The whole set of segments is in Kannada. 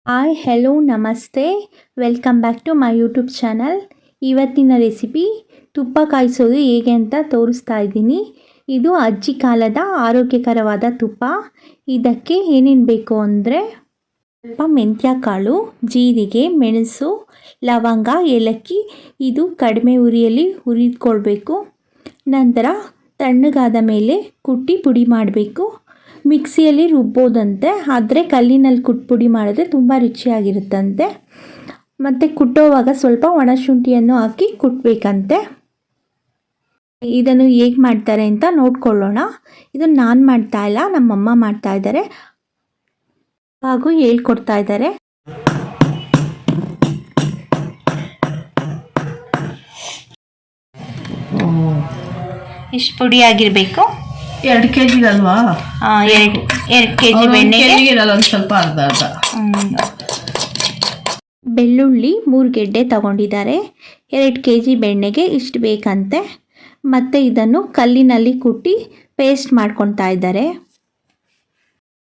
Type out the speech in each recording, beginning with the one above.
ಹಾಯ್ ಹೆಲೋ ನಮಸ್ತೆ, welcome back to my YouTube channel. ಇವತ್ತಿನ ರೆಸಿಪಿ ತುಪ್ಪ ಕಾಯಿಸೋದು ಹೇಗೆ ಅಂತ ತೋರಿಸ್ತಾ ಇದ್ದೀನಿ. ಇದು ಅಜ್ಜಿ ಕಾಲದ ಆರೋಗ್ಯಕರವಾದ ತುಪ್ಪ. ಇದಕ್ಕೆ ಏನೇನು ಬೇಕು ಅಂದರೆ ಸ್ವಲ್ಪ ಮೆಂತ್ಯ ಕಾಳು, ಜೀರಿಗೆ, ಮೆಣಸು, ಲವಂಗ, ಏಲಕ್ಕಿ. ಇದು ಕಡಿಮೆ ಉರಿಯಲ್ಲಿ ಹುರಿದುಕೊಳ್ಬೇಕು. ನಂತರ ತಣ್ಣಗಾದ ಮೇಲೆ ಕುಟ್ಟಿ ಪುಡಿ ಮಾಡಬೇಕು. ಮಿಕ್ಸಿಯಲ್ಲಿ ರುಬ್ಬೋದಂತೆ, ಆದರೆ ಕಲ್ಲಿನಲ್ಲಿ ಕುಟ್ಟಿ ಪುಡಿ ಮಾಡಿದ್ರೆ ತುಂಬ ರುಚಿಯಾಗಿರುತ್ತಂತೆ. ಮತ್ತು ಕುಟ್ಟೋವಾಗ ಸ್ವಲ್ಪ ಒಣಶುಂಠಿಯನ್ನು ಹಾಕಿ ಕುಟ್ಟಬೇಕಂತೆ. ಇದನ್ನು ಹೇಗೆ ಮಾಡ್ತಾರೆ ಅಂತ ನೋಡ್ಕೊಳ್ಳೋಣ. ಇದು ನಾನು ಮಾಡ್ತಾ ಇಲ್ಲ, ನಮ್ಮಮ್ಮ ಮಾಡ್ತಾ ಇದ್ದಾರೆ ಹಾಗೂ ಹೇಳ್ಕೊಡ್ತಾ ಇದ್ದಾರೆ. ಇಷ್ಟು ಪುಡಿ ಆಗಿರಬೇಕು. 2 kg ಅಲ್ವಾ? 2 kg ಬೆಣ್ಣೆಗೆ ಒಂದು ಸ್ವಲ್ಪ ಅರ್ಧ ಬೆಳ್ಳುಳ್ಳಿ 3 ಗೆಡ್ಡೆ ತಗೊಂಡಿದ್ದಾರೆ. 2 kg ಬೆಣ್ಣೆಗೆ ಇಷ್ಟು ಬೇಕಂತೆ. ಮತ್ತು ಇದನ್ನು ಕಲ್ಲಿನಲ್ಲಿ ಕುಟ್ಟಿ ಪೇಸ್ಟ್ ಮಾಡ್ಕೊತಾ ಇದ್ದಾರೆ.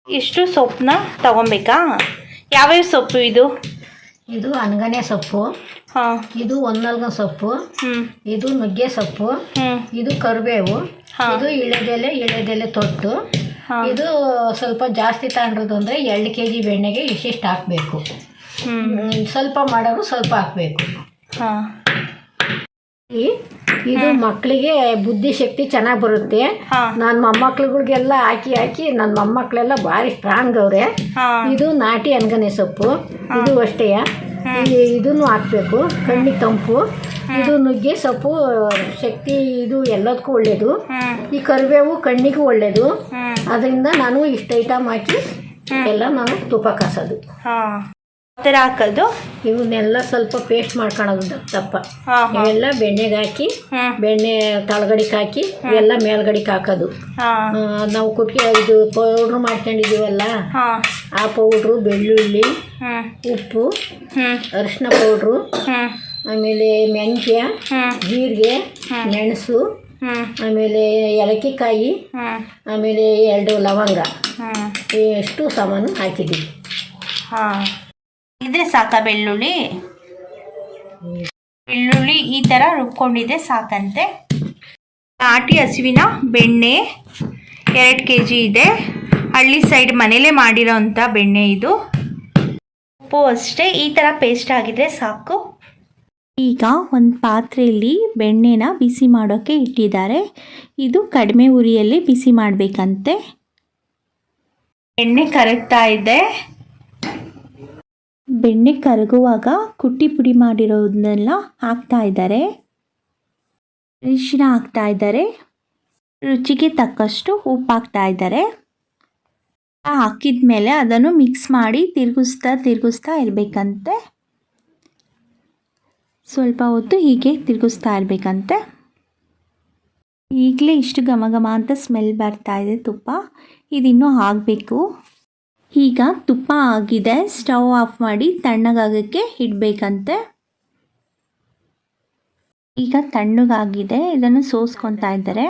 ಇಷ್ಟು ಸೊಪ್ಪನ್ನ ತಗೊಬೇಕಾ? ಯಾವ್ಯಾವ ಸೊಪ್ಪು ಇದು? ಇದು ಅನಗನೆ ಸೊಪ್ಪು, ಇದು ಒನ್ನಲ್ಗ ಸೊಪ್ಪು, ಇದು ನುಗ್ಗೆ ಸೊಪ್ಪು, ಇದು ಕರಿಬೇವು, ಇದು ಇಳೆದೆಲೆ ತೊಟ್ಟು. ಇದು ಸ್ವಲ್ಪ ಜಾಸ್ತಿ ತಗೊಂಡ್ರದು ಅಂದರೆ 2 kg ಬೆಣ್ಣೆಗೆ ಇಷ್ಟಿಷ್ಟು ಹಾಕಬೇಕು. ಸ್ವಲ್ಪ ಮಾಡೋರು ಸ್ವಲ್ಪ ಹಾಕಬೇಕು. ಇದು ಮಕ್ಕಳಿಗೆ ಬುದ್ಧಿಶಕ್ತಿ ಚೆನ್ನಾಗಿ ಬರುತ್ತೆ. ನನ್ನ ಮೊಮ್ಮಕ್ಳುಗಳಿಗೆಲ್ಲ ಹಾಕಿ ನನ್ನ ಮೊಮ್ಮಕ್ಕಳೆಲ್ಲ ಭಾರಿ ಸ್ಟ್ರಾಂಗ್ ಅವ್ರೆ. ಇದು ನಾಟಿ ಅನಗನೆ ಸೊಪ್ಪು, ಇದು ಅಷ್ಟೇ. ಇದನ್ನು ಹಾಕಬೇಕು, ಕಣ್ಣಿಗೆ ತಂಪು. ಇದು ನುಗ್ಗೆ ಸೊಪ್ಪು ಶಕ್ತಿ, ಇದು ಎಲ್ಲದಕ್ಕೂ ಒಳ್ಳೆಯದು. ಈ ಕರಿಬೇವು ಕಣ್ಣಿಗೂ ಒಳ್ಳೆಯದು. ಅದರಿಂದ ನಾನು ಇಷ್ಟು ಐಟಮ್ ಹಾಕಿ ಎಲ್ಲ ನಾನು ತುಪ್ಪ ಕಾಸೋದು. ಹಾಕೋದು ಇವನ್ನೆಲ್ಲ ಸ್ವಲ್ಪ ಪೇಸ್ಟ್ ಮಾಡ್ಕೊಳ್ಳೋದು ದಪ್ಪ. ಇವೆಲ್ಲ ಬೆಣ್ಣೆಗೆ ಹಾಕಿ, ಬೆಣ್ಣೆ ತಳಗಡಿಗೆ ಹಾಕಿ ಇವೆಲ್ಲ ಮೇಲ್ಗಡಿಗೆ ಹಾಕೋದು. ನಾವು ಇದು ಪೌಡ್ರ್ ಮಾಡ್ಕೊಂಡಿದ್ದೀವಲ್ಲ, ಆ ಪೌಡ್ರು, ಬೆಳ್ಳುಳ್ಳಿ, ಉಪ್ಪು, ಅರಿಶಿನ ಪೌಡ್ರು, ಆಮೇಲೆ ಮೆಂತ್ಯ, ಜೀರಿಗೆ, ಮೆಣಸು, ಆಮೇಲೆ ಏಲಕ್ಕಿಕಾಯಿ, ಆಮೇಲೆ 2 ಲವಂಗ, ಎಷ್ಟು ಸಾಮಾನು ಹಾಕಿದ್ದೀವಿ. ಇದ್ರೆ ಸಾಕಾ? ಬೆಳ್ಳುಳ್ಳಿ ಈ ಥರ ರುಬ್ಕೊಂಡಿದ್ರೆ ಸಾಕಂತೆ. ನಾಟಿ ಹಸುವಿನ ಬೆಣ್ಣೆ 2 kg ಇದೆ. ಹಳ್ಳಿ ಸೈಡ್ ಮನೇಲೇ ಮಾಡಿರೋಂಥ ಬೆಣ್ಣೆ ಇದು. ಉಪ್ಪು ಅಷ್ಟೇ. ಈ ಥರ ಪೇಸ್ಟ್ ಆಗಿದ್ರೆ ಸಾಕು. ಈಗ ಒಂದು ಪಾತ್ರೆಯಲ್ಲಿ ಬೆಣ್ಣೆನ ಬಿಸಿ ಮಾಡೋಕ್ಕೆ ಇಟ್ಟಿದ್ದಾರೆ. ಇದು ಕಡಿಮೆ ಉರಿಯಲ್ಲಿ ಬಿಸಿ ಮಾಡಬೇಕಂತೆ. ಬೆಣ್ಣೆ ಕರಗ್ತಾ ಇದೆ. ಬೆಣ್ಣೆ ಕರಗುವಾಗ ಕುಟ್ಟಿ ಪುಡಿ ಮಾಡಿರೋದನ್ನೆಲ್ಲ ಹಾಕ್ತಾ ಇದ್ದಾರೆ. ಅರಿಶಿನ ಹಾಕ್ತಾ ಇದ್ದಾರೆ. ರುಚಿಗೆ ತಕ್ಕಷ್ಟು ಉಪ್ಪು ಹಾಕ್ತಾ ಇದ್ದಾರೆ. ಹಾಕಿದ ಮೇಲೆ ಅದನ್ನು ಮಿಕ್ಸ್ ಮಾಡಿ ತಿರುಗಿಸ್ತಾ ಇರಬೇಕಂತೆ. ಸ್ವಲ್ಪ ಹೊತ್ತು ಹೀಗೆ ತಿರುಗಿಸ್ತಾ ಇರಬೇಕಂತೆ. ಈಗಲೇ ಇಷ್ಟು ಘಮ ಘಮ ಅಂತ ಸ್ಮೆಲ್ ಬರ್ತಾ ಇದೆ ತುಪ್ಪ. ಇದಿನ್ನೂ ಆಗಬೇಕು. ಈಗ ತುಪ್ಪ ಆಗಿದೆ. ಸ್ಟವ್ ಆಫ್ ಮಾಡಿ ತಣ್ಣಗಾಗೋಕ್ಕೆ ಇಡಬೇಕಂತೆ. ಈಗ ತಣ್ಣಗಾಗಿದೆ. ಇದನ್ನು ಸೋಸ್ಕೊತಾ ಇದ್ದಾರೆ.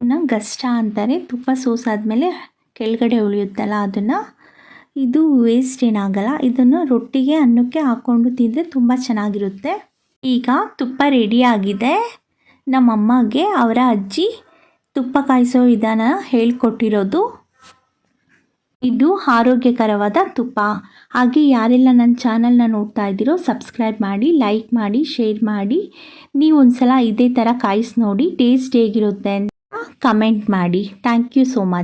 ಇದನ್ನು ಗಷ್ಟ ಅಂತಾರೆ. ತುಪ್ಪ ಸೋಸಾದ್ಮೇಲೆ ಕೆಳಗಡೆ ಉಳಿಯುತ್ತಲ್ಲ ಅದನ್ನು. ಇದು ವೇಸ್ಟ್ ಏನಾಗಲ್ಲ. ಇದನ್ನು ರೊಟ್ಟಿಗೆ, ಅನ್ನಕ್ಕೆ ಹಾಕ್ಕೊಂಡು ತಿಂದರೆ ತುಂಬ ಚೆನ್ನಾಗಿರುತ್ತೆ. ಈಗ ತುಪ್ಪ ರೆಡಿಯಾಗಿದೆ. ನಮ್ಮಮ್ಮಗೆ ಅವರ ಅಜ್ಜಿ ತುಪ್ಪ ಕಾಯಿಸೋ ವಿಧಾನ ಹೇಳ್ಕೊಟ್ಟಿರೋದು. ಇದು ಆರೋಗ್ಯಕರವಾದ ತುಪ್ಪ. ಹಾಗೆ ಯಾರೆಲ್ಲ ನನ್ನ ಚಾನಲ್ನ ನೋಡ್ತಾ ಇದ್ದೀರೋ ಸಬ್ಸ್ಕ್ರೈಬ್ ಮಾಡಿ, ಲೈಕ್ ಮಾಡಿ, ಶೇರ್ ಮಾಡಿ. ನೀವು ಒಂದ್ಸಲ ಇದೇ ಥರ ಕಾಯಿಸಿ ನೋಡಿ, ಟೇಸ್ಟ್ ಹೇಗಿರುತ್ತೆ ಅಂತ ಕಮೆಂಟ್ ಮಾಡಿ. Thank you so much.